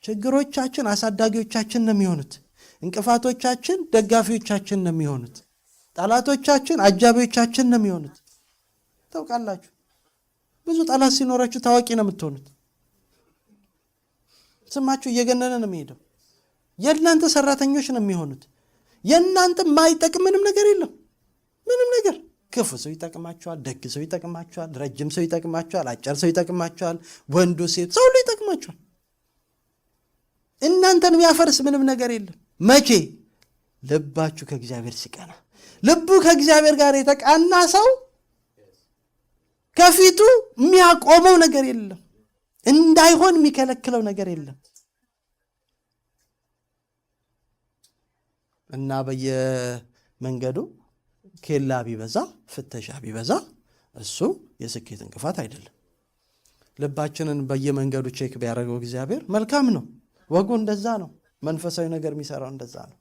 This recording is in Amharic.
ችግሮቻችን አሳዳጊዎቻችን ነው የሚሆኑት። እንቅፋቶቻችን ደጋፊዎቻችን ነው የሚሆኑት። ጠላቶቻችን አጃቢዎቻችን ነው የሚሆኑት። ታውቃላችሁ ብዙ ጠላት ሲኖራችሁ ታዋቂ ነው የምትሆኑት። ስማችሁ እየገነነ ነው የሚሄደው። የእናንተ ሰራተኞች ነው የሚሆኑት። የእናንተ ማይጠቅም ምንም ነገር የለም። ምንም ነገር ክፉ ሰው ይጠቅማችኋል፣ ደግ ሰው ይጠቅማችኋል፣ ረጅም ሰው ይጠቅማችኋል፣ አጭር ሰው ይጠቅማችኋል፣ ወንዱ ሴት ሰው ሁሉ ይጠቅማችኋል። እናንተን የሚያፈርስ ምንም ነገር የለም። መቼ? ልባችሁ ከእግዚአብሔር ሲቀና። ልቡ ከእግዚአብሔር ጋር የተቃና ሰው ከፊቱ የሚያቆመው ነገር የለም። እንዳይሆን የሚከለክለው ነገር የለም። እና በየመንገዱ ኬላ ቢበዛ ፍተሻ ቢበዛ እሱ የስኬት እንቅፋት አይደለም። ልባችንን በየመንገዱ ቼክ ቢያደርገው እግዚአብሔር መልካም ነው። ወጉ እንደዛ ነው። መንፈሳዊ ነገር የሚሰራው እንደዛ ነው።